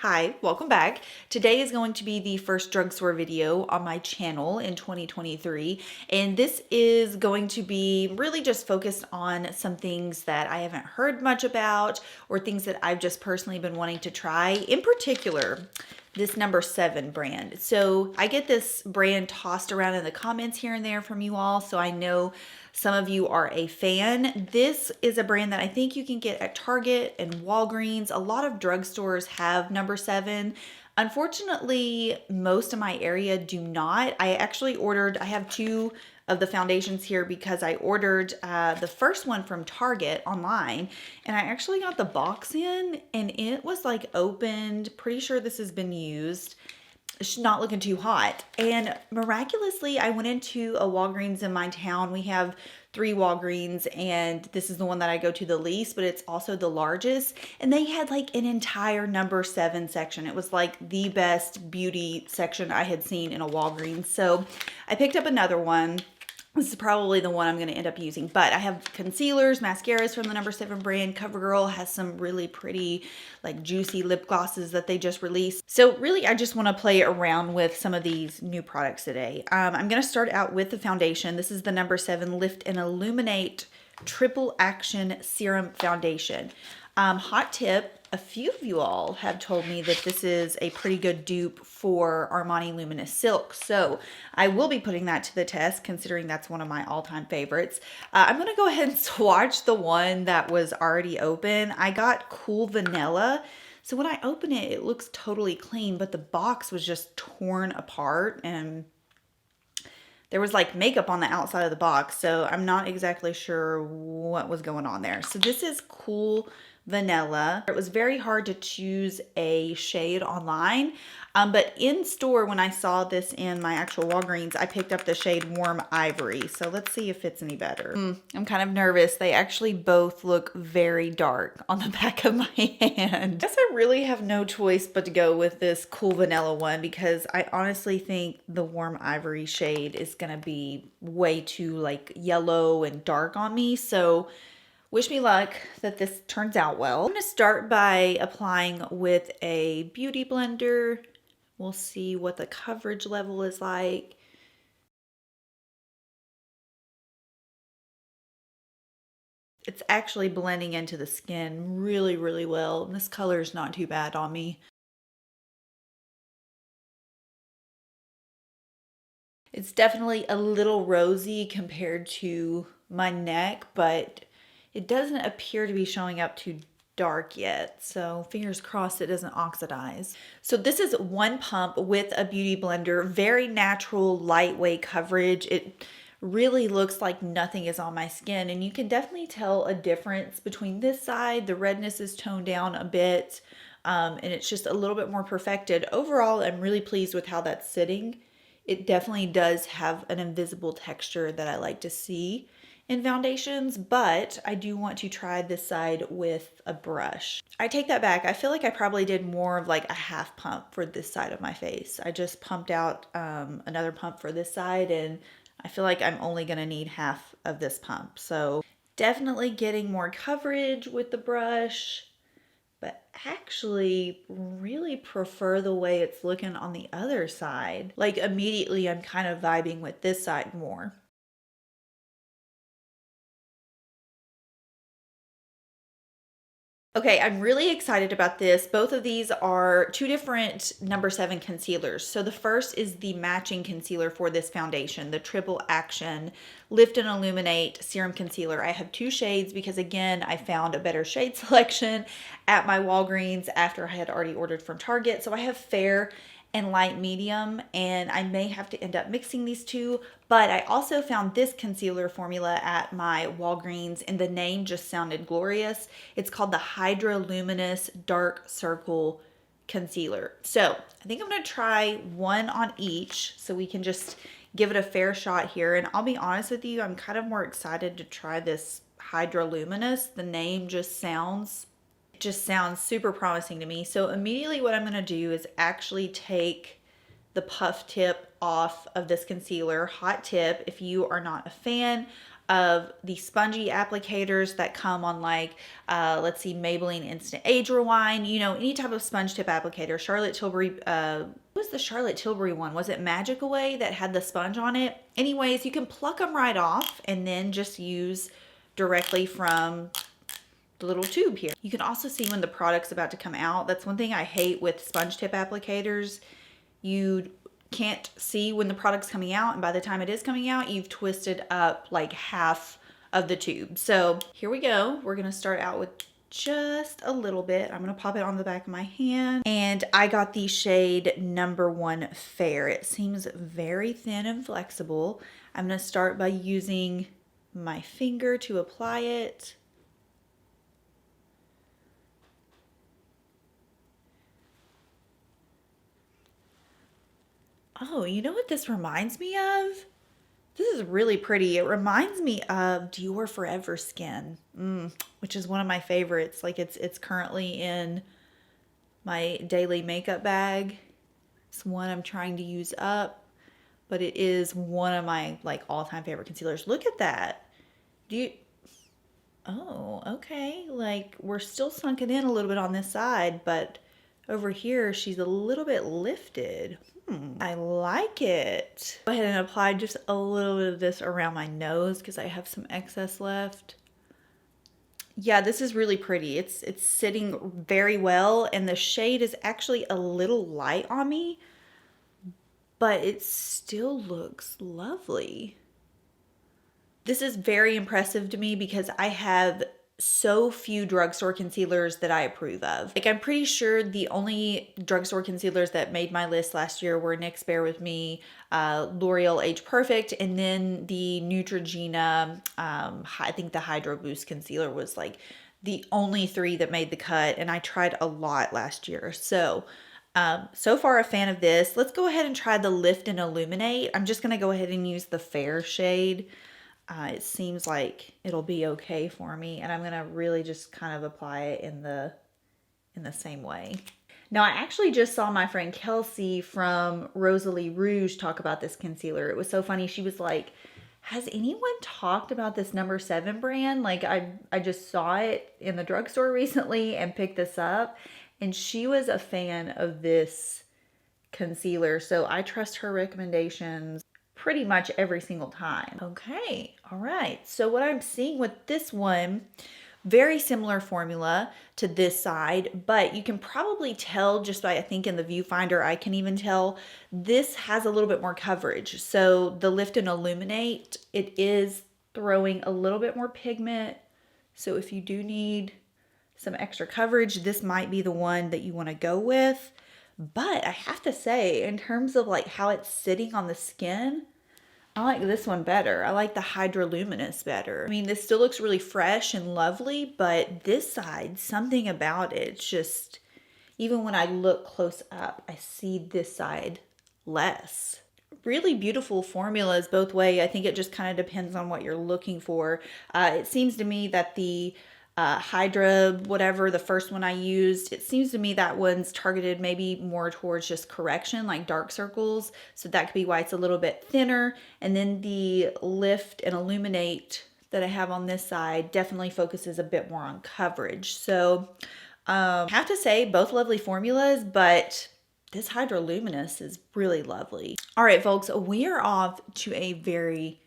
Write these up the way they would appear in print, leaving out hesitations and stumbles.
Hi, welcome back. Today is going to be the first drugstore video on my channel in 2023, and this is going to be really just focused on some things that I haven't heard much about or things that I've just personally been wanting to try. In particular, this number 7 brand. So I get this brand tossed around in the comments here and there from you all, so I know some of you are a fan. This is a brand that I think you can get at Target and Walgreens. A lot of drugstores have number 7. Unfortunately, most of my area do not. I have 2 of the foundations here because I ordered the first one from Target online, and I actually got the box in and it was like opened. Pretty sure this has been used. It's not looking too hot. And miraculously, I went into a Walgreens in my town. We have 3 Walgreens, and this is the one that I go to the least, but it's also the largest. And they had like an entire number 7 section. It was like the best beauty section I had seen in a Walgreens. So I picked up another one. This is probably the one I'm going to end up using, but I have concealers, mascaras from the number 7 brand. Covergirl has some really pretty, like juicy lip glosses that they just released. So really, I just want to play around with some of these new products today. I'm going to start out with the foundation. This is the number 7 Lift and Illuminate Triple Action Serum Foundation. Hot tip, a few of you all have told me that this is a pretty good dupe for Armani Luminous Silk. So I will be putting that to the test, considering that's one of my all-time favorites. I'm going to go ahead and swatch the one that was already open. I got Cool Vanilla. So when I open it, it looks totally clean, but the box was just torn apart and there was like makeup on the outside of the box. So I'm not exactly sure what was going on there. So this is Cool Vanilla. It was very hard to choose a shade online, but in store when I saw this in my actual Walgreens, I picked up the shade Warm Ivory. So let's see if it's any better. I'm kind of nervous. They actually both look very dark on the back of my hand. I guess I really have no choice but to go with this Cool Vanilla one because I honestly think the Warm Ivory shade is gonna be way too like yellow and dark on me. So wish me luck that this turns out well. I'm going to start by applying with a beauty blender. We'll see what the coverage level is like. It's actually blending into the skin really, really well. And this color is not too bad on me. It's definitely a little rosy compared to my neck, but it doesn't appear to be showing up too dark yet, so fingers crossed it doesn't oxidize. So this is one pump with a beauty blender, very natural, lightweight coverage. It really looks like nothing is on my skin, and you can definitely tell a difference between this side. The redness is toned down a bit, and it's just a little bit more perfected. Overall, I'm really pleased with how that's sitting. It definitely does have an invisible texture that I like to see in foundations, but I do want to try this side with a brush. I take that back. I feel like I probably did more of like a half pump for this side of my face. I just pumped out another pump for this side, and I feel like I'm only gonna need half of this pump. So definitely getting more coverage with the brush, but actually really prefer the way it's looking on the other side. Like immediately I'm kind of vibing with this side more. Okay, I'm really excited about this. Both of these are 2 different number 7 concealers. So the first is the matching concealer for this foundation, the Triple Action Lift and Illuminate Serum Concealer. I have 2 shades because again, I found a better shade selection at my Walgreens after I had already ordered from Target. So I have fair and light medium, and I may have to end up mixing these 2, but I also found this concealer formula at my Walgreens and the name just sounded glorious. It's called the Hydraluminous Dark Circle Concealer. So I think I'm going to try one on each so we can just give it a fair shot here. And I'll be honest with you, I'm kind of more excited to try this Hydraluminous. The name just sounds super promising to me. So immediately what I'm going to do is actually take the puff tip off of this concealer. Hot tip, if you are not a fan of the spongy applicators that come on like, let's see, Maybelline Instant Age Rewind, you know, any type of sponge tip applicator. Charlotte Tilbury, what was the Charlotte Tilbury one? Was it Magic Away that had the sponge on it? Anyways, you can pluck them right off and then just use directly from the little tube here. You can also see when the product's about to come out. That's one thing I hate with sponge tip applicators. You can't see when the product's coming out, and by the time it is coming out, you've twisted up like half of the tube. So here we go. We're gonna start out with just a little bit. I'm gonna pop it on the back of my hand, and I got the shade number 1 Fair. It seems very thin and flexible. I'm gonna start by using my finger to apply it. Oh, you know what this reminds me of? This is really pretty. It reminds me of Dior Forever Skin, which is one of my favorites. Like it's currently in my daily makeup bag. It's one I'm trying to use up, but it is one of my like all-time favorite concealers. Look at that. Oh, okay. Like we're still sunken in a little bit on this side, but over here she's a little bit lifted. I like it. Go ahead and apply just a little bit of this around my nose because I have some excess left. Yeah, this is really pretty. It's sitting very well, and the shade is actually a little light on me, but it still looks lovely. This is very impressive to me because I have so few drugstore concealers that I approve of. Like I'm pretty sure the only drugstore concealers that made my list last year were NYX Bare With Me, L'Oreal Age Perfect, and then the Neutrogena, I think the Hydro Boost concealer was like the only 3 that made the cut, and I tried a lot last year. So far a fan of this. Let's go ahead and try the Lift and Illuminate. I'm just gonna go ahead and use the Fair shade. It seems like it'll be okay for me, and I'm gonna really just kind of apply it in the same way. Now, I actually just saw my friend Kelsey from Rosalie Rouge talk about this concealer. It was so funny. She was like, has anyone talked about this number 7 brand? Like I just saw it in the drugstore recently and picked this up, and she was a fan of this concealer. So I trust her recommendations pretty much every single time. Okay, all right. So what I'm seeing with this one, very similar formula to this side, but you can probably tell just by, I think in the viewfinder, I can even tell this has a little bit more coverage. So the Lift and Illuminate, it is throwing a little bit more pigment. So if you do need some extra coverage, this might be the one that you want to go with. But I have to say, in terms of like how it's sitting on the skin, I like this one better. I like the Hydraluminous better. I mean, this still looks really fresh and lovely, but this side, something about it, it's just, even when I look close up, I see this side less. Really beautiful formulas both way. I think it just kind of depends on what you're looking for. It seems to me that the Hydra, whatever, the first one I used, it seems to me that one's targeted maybe more towards just correction, like dark circles. So that could be why it's a little bit thinner. And then the Lift and Illuminate that I have on this side definitely focuses a bit more on coverage. So I have to say both lovely formulas, but this Hydraluminous is really lovely. All right, folks, we are off to a very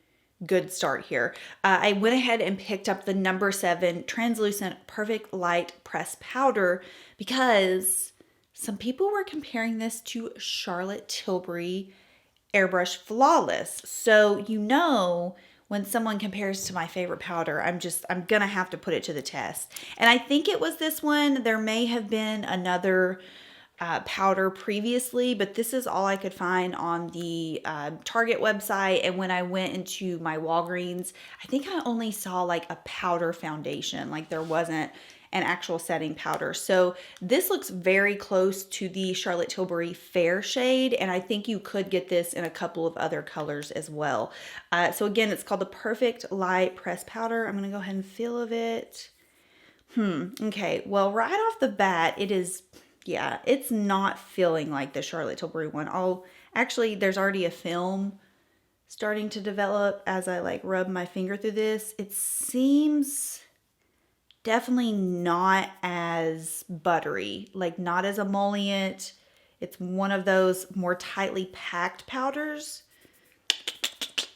good start here. I went ahead and picked up the number 7 Translucent Perfect Light Pressed Powder because some people were comparing this to Charlotte Tilbury Airbrush Flawless. So, you know, when someone compares to my favorite powder, I'm gonna have to put it to the test. And I think it was this one. There may have been another powder previously, but this is all I could find on the Target website. And when I went into my Walgreens, I think I only saw like a powder foundation. Like there wasn't an actual setting powder. So this looks very close to the Charlotte Tilbury Fair shade, and I think you could get this in a couple of other colors as well. So again, it's called the Perfect Light Pressed Powder. I'm gonna go ahead and feel of it. Okay, well, right off the bat, it is, yeah, it's not feeling like the Charlotte Tilbury one. Actually, there's already a film, starting to develop as I like rub my finger through this. It seems definitely not as buttery, like not as emollient. It's one of those more tightly packed powders.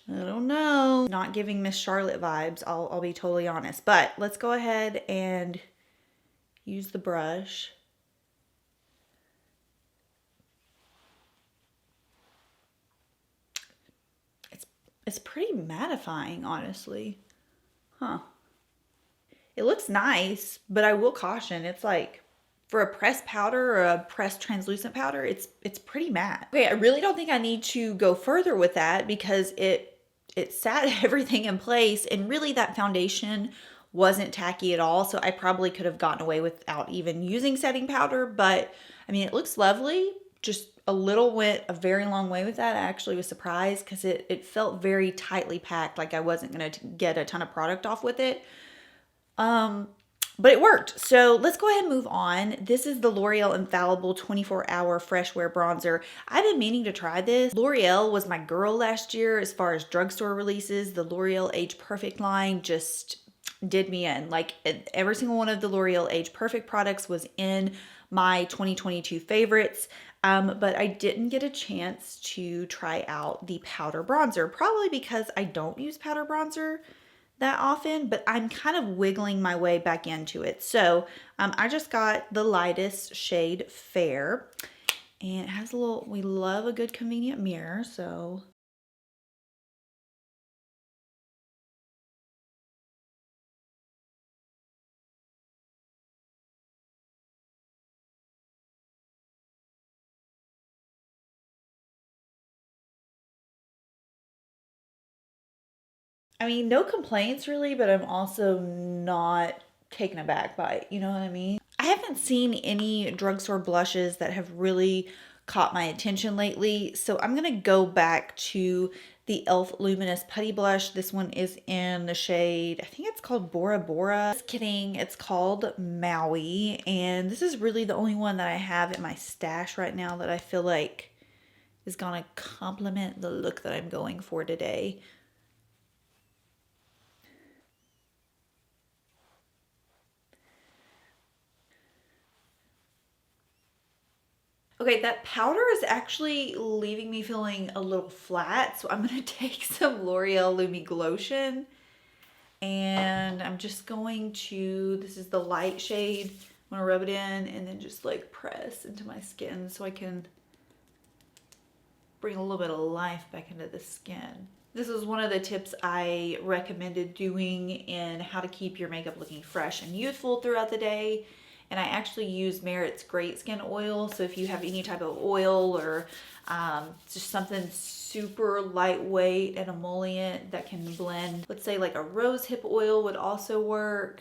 I don't know. Not giving Miss Charlotte vibes, I'll be totally honest. But let's go ahead and use the brush. It's pretty mattifying, honestly. Huh. It looks nice, but I will caution, it's like for a pressed powder or a pressed translucent powder, it's pretty matte. Okay, I really don't think I need to go further with that because it sat everything in place, and really that foundation wasn't tacky at all, so I probably could have gotten away without even using setting powder. But I mean, it looks lovely. Just a little went a very long way with that. I actually was surprised because it felt very tightly packed, like I wasn't gonna get a ton of product off with it. But it worked. So let's go ahead and move on. This is the L'Oreal Infallible 24-Hour Fresh Wear Bronzer. I've been meaning to try this. L'Oreal was my girl last year as far as drugstore releases. The L'Oreal Age Perfect line just did me in. Like every single one of the L'Oreal Age Perfect products was in my 2022 favorites. But I didn't get a chance to try out the powder bronzer, probably because I don't use powder bronzer that often, but I'm kind of wiggling my way back into it. So I just got the lightest shade Fair, and it has a little, we love a good convenient mirror, so. I mean, no complaints really, but I'm also not taken aback by it. You know what I mean? I haven't seen any drugstore blushes that have really caught my attention lately. So I'm going to go back to the e.l.f. Luminous Putty Blush. This one is in the shade, I think it's called Bora Bora. Just kidding. It's called Maui. And this is really the only one that I have in my stash right now that I feel like is going to complement the look that I'm going for today. Okay, that powder is actually leaving me feeling a little flat, so I'm going to take some L'Oreal Lumi Glotion, and I'm just going to, this is the light shade, I'm going to rub it in and then just like press into my skin so I can bring a little bit of life back into the skin. This is one of the tips I recommended doing in how to keep your makeup looking fresh and youthful throughout the day. And I actually use Merit's Great Skin Oil. So if you have any type of oil or just something super lightweight and emollient that can blend, let's say like a rose hip oil would also work.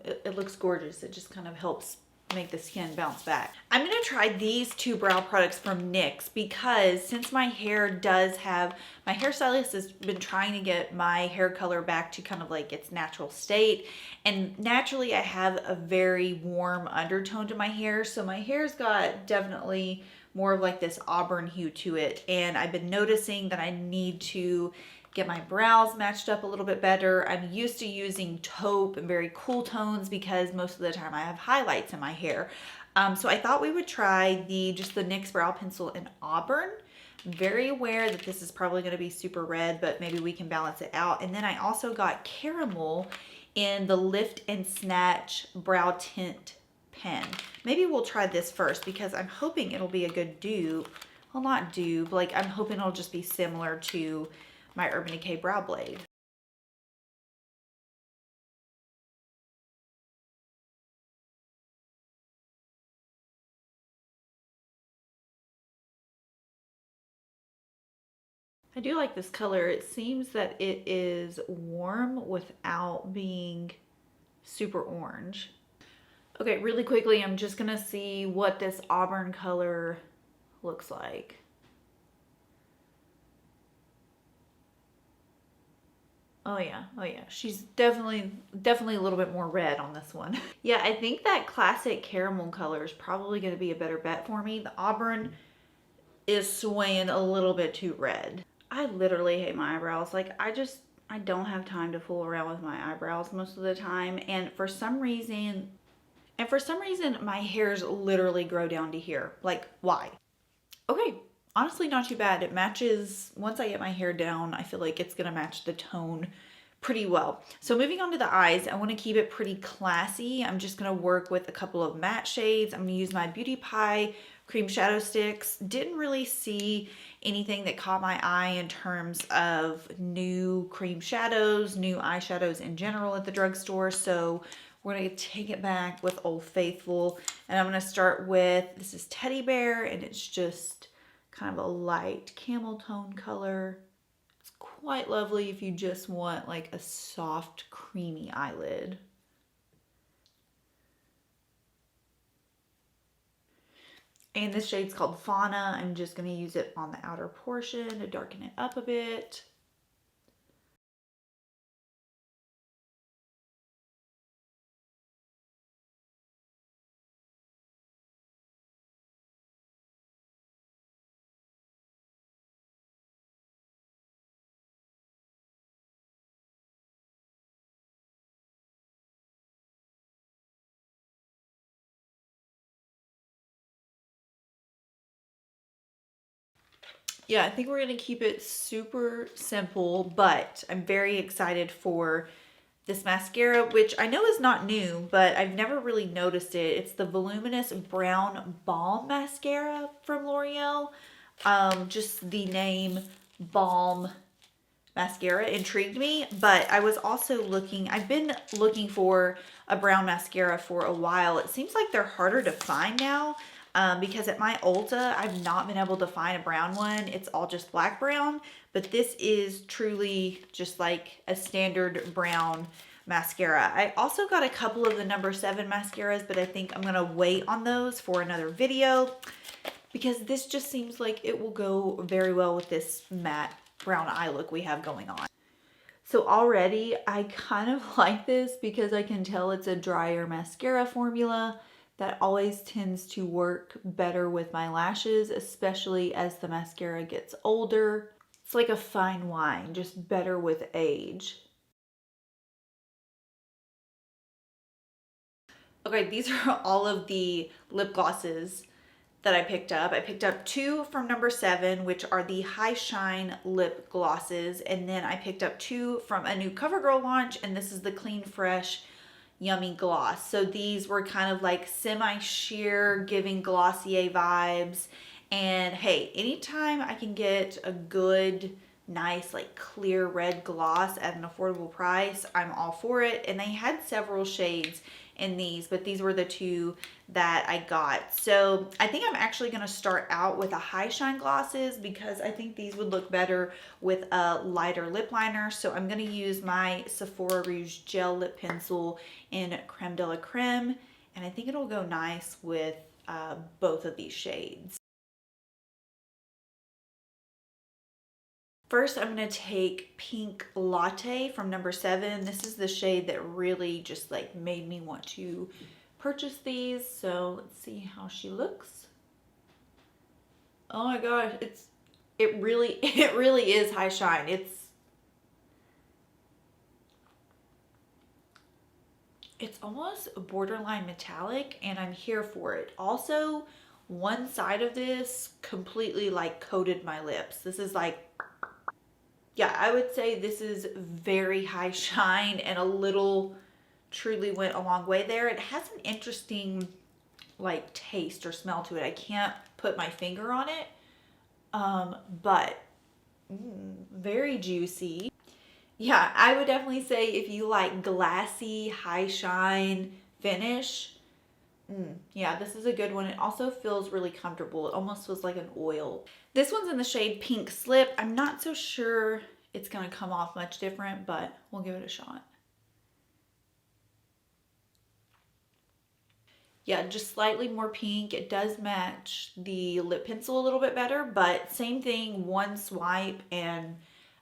It looks gorgeous. It just kind of helps make the skin bounce back. I'm gonna try these two brow products from NYX because since my hair does have, my hairstylist has been trying to get my hair color back to kind of like its natural state, and naturally I have a very warm undertone to my hair, so my hair's got definitely more of like this auburn hue to it, and I've been noticing that I need to get my brows matched up a little bit better. I'm used to using taupe and very cool tones because most of the time I have highlights in my hair. So I thought we would try just the NYX Brow Pencil in Auburn. I'm very aware that this is probably going to be super red, but maybe we can balance it out. And then I also got Caramel in the Lift and Snatch Brow Tint Pen. Maybe we'll try this first because I'm hoping it'll be a good dupe. Well, not dupe, like I'm hoping it'll just be similar to my Urban Decay Brow Blade. I do like this color. It seems that it is warm without being super orange. Okay, really quickly, I'm just gonna see what this auburn color looks like. Oh yeah, oh yeah. She's definitely a little bit more red on this one. Yeah, I think that classic caramel color is probably gonna be a better bet for me. The auburn is swaying a little bit too red. I literally hate my eyebrows. Like, I don't have time to fool around with my eyebrows most of the time. And for some reason, my hairs literally grow down to here. Like, why? Okay, honestly, not too bad. It matches, once I get my hair down, I feel like it's gonna match the tone pretty well. So moving on to the eyes, I wanna keep it pretty classy. I'm just gonna work with a couple of matte shades. I'm gonna use my Beauty Pie cream shadow sticks. Didn't really see anything that caught my eye in terms of new cream shadows, new eyeshadows in general at the drugstore. So we're gonna take it back with Old Faithful. And I'm gonna start with, this is Teddy Bear, and it's just kind of a light camel tone color. It's quite lovely if you just want like a soft, creamy eyelid. And this shade's called Fauna. I'm just gonna use it on the outer portion to darken it up a bit. Yeah, I think we're gonna keep it super simple, but I'm very excited for this mascara, which I know is not new, but I've never really noticed it. It's the Voluminous Brown Balm Mascara from L'Oreal. Just the name Balm Mascara intrigued me, but I was also looking, I've been looking for a brown mascara for a while. It seems like they're harder to find now. Because at my Ulta, I've not been able to find a brown one. It's all just black brown, but this is truly just like a standard brown mascara. I also got a couple of the number 7 mascaras, but I think I'm gonna wait on those for another video because this just seems like it will go very well with this matte brown eye look we have going on. So already I kind of like this because I can tell it's a drier mascara formula that always tends to work better with my lashes, especially as the mascara gets older. It's like a fine wine, just better with age. Okay, these are all of the lip glosses that I picked up. I picked up 2 from number 7, which are the High Shine lip glosses. And then I picked up 2 from a new CoverGirl launch, and this is the Clean Fresh Yummy Gloss. So these were kind of like semi-sheer, giving Glossier vibes. And hey, anytime I can get a good, nice, like clear red gloss at an affordable price, I'm all for it. And they had several shades in these, but these were the 2 that I got. So I think I'm actually going to start out with a High Shine glosses because I think these would look better with a lighter lip liner. So I'm going to use my Sephora Rouge Gel Lip Pencil in Creme de la Creme, and I think it'll go nice with both of these shades. First, I'm going to take Pink Latte from number 7. This is the shade that really just like made me want to purchase these. So let's see how she looks. Oh my gosh, it really is High Shine. It's almost borderline metallic, and I'm here for it. Also, one side of this completely like coated my lips. This is like, yeah, I would say this is very High Shine and a little truly went a long way there. It has an interesting like taste or smell to it. I can't put my finger on it, but very juicy. Yeah, I would definitely say if you like glassy, High Shine finish, yeah, this is a good one. It also feels really comfortable. It almost feels like an oil. This one's in the shade Pink Slip. I'm not so sure it's going to come off much different, but we'll give it a shot. Yeah, just slightly more pink. It does match the lip pencil a little bit better, but same thing, one swipe. And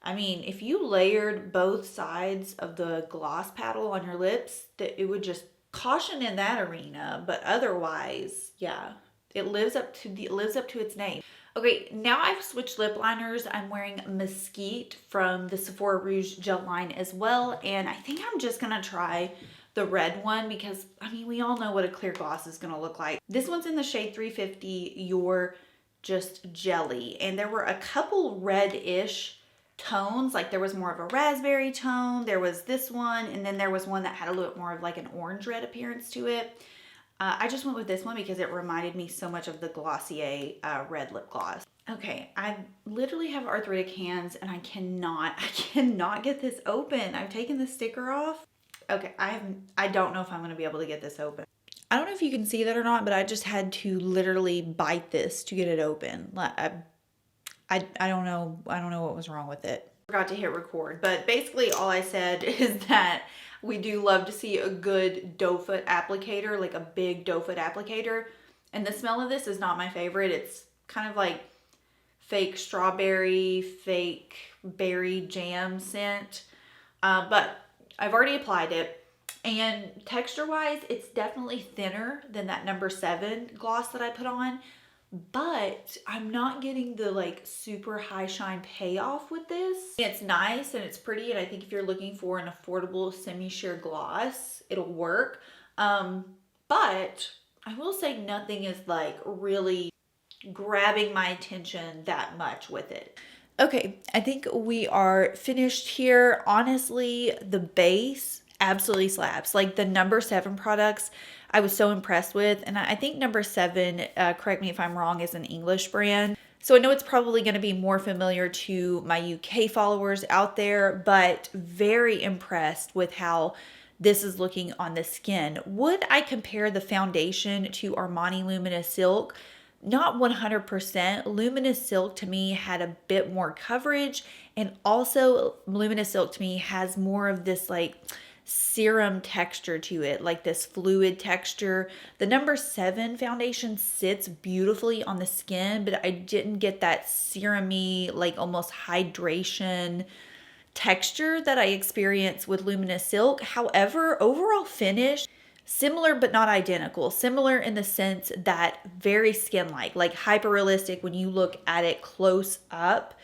I mean, if you layered both sides of the gloss paddle on your lips, that it would just caution in that arena. But otherwise, yeah, It lives up to its name. Okay, now I've switched lip liners. I'm wearing Mesquite from the Sephora Rouge gel line as well. And I think I'm just gonna try the red one because, I mean, we all know what a clear gloss is gonna look like. This one's in the shade 350, You're Just Jelly. And there were a couple red-ish tones, like there was more of a raspberry tone, there was this one, and then there was one that had a little bit more of like an orange red appearance to it. I just went with this one because it reminded me so much of the Glossier red lip gloss. Okay, I literally have arthritic hands and I cannot get this open. I've taken the sticker off. Okay, I don't know if I'm gonna be able to get this open. I don't know if you can see that or not, but I just had to literally bite this to get it open. I don't know what was wrong with it. Forgot to hit record, but basically all I said is that we do love to see a good doe foot applicator, like a big doe foot applicator. And the smell of this is not my favorite. It's kind of like fake strawberry, fake berry jam scent. But I've already applied it. And texture wise, it's definitely thinner than that number 7 gloss that I put on. But I'm not getting the like super high shine payoff with this. It's nice and it's pretty, and I think if you're looking for an affordable semi-sheer gloss, it'll work. But I will say nothing is like really grabbing my attention that much with it. Okay, I think we are finished here. Honestly, the base absolutely slaps. Like the number 7 products I was so impressed with. And I think number 7, correct me if I'm wrong, is an English brand. So I know it's probably going to be more familiar to my UK followers out there, but very impressed with how this is looking on the skin. Would I compare the foundation to Armani Luminous Silk? Not 100%. Luminous Silk to me had a bit more coverage, and also Luminous Silk to me has more of this like serum texture to it, like this fluid texture. The number 7 foundation sits beautifully on the skin, but I didn't get that serum-y, like almost hydration texture that I experienced with Luminous Silk. However, overall finish, similar but not identical. Similar in the sense that very skin-like, like hyper realistic. When you look at it close up,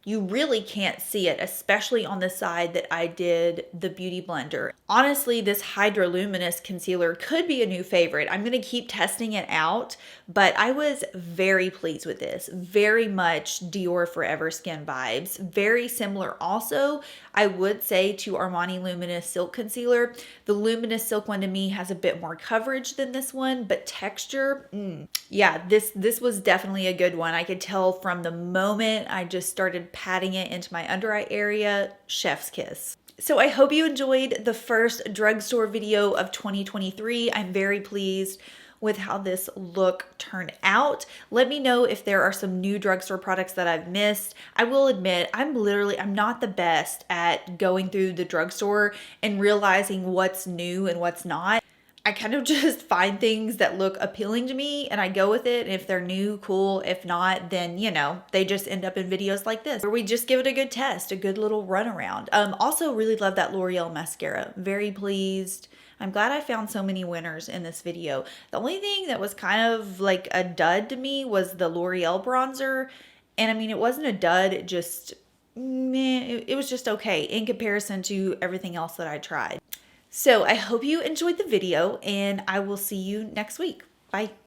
you really can't see it, especially on the side that I did the Beauty Blender. Honestly, this Hydraluminous Concealer could be a new favorite. I'm going to keep testing it out, but I was very pleased with this. Very much Dior Forever Skin vibes. Very similar also, I would say, to Armani Luminous Silk Concealer. The Luminous Silk one to me has a bit more coverage than this one, but texture, yeah, this was definitely a good one. I could tell from the moment I just started patting it into my under eye area, chef's kiss. So I hope you enjoyed the first drugstore video of 2023. I'm very pleased with how this look turned out. Let me know if there are some new drugstore products that I've missed. I will admit, I'm not the best at going through the drugstore and realizing what's new and what's not. I kind of just find things that look appealing to me and I go with it. And if they're new, cool. If not, then, you know, they just end up in videos like this where we just give it a good test, a good little run around. Also really love that L'Oreal mascara. Very pleased. I'm glad I found so many winners in this video. The only thing that was kind of like a dud to me was the L'Oreal bronzer. And I mean, it wasn't a dud, it just, it was just okay in comparison to everything else that I tried. So I hope you enjoyed the video and I will see you next week. Bye.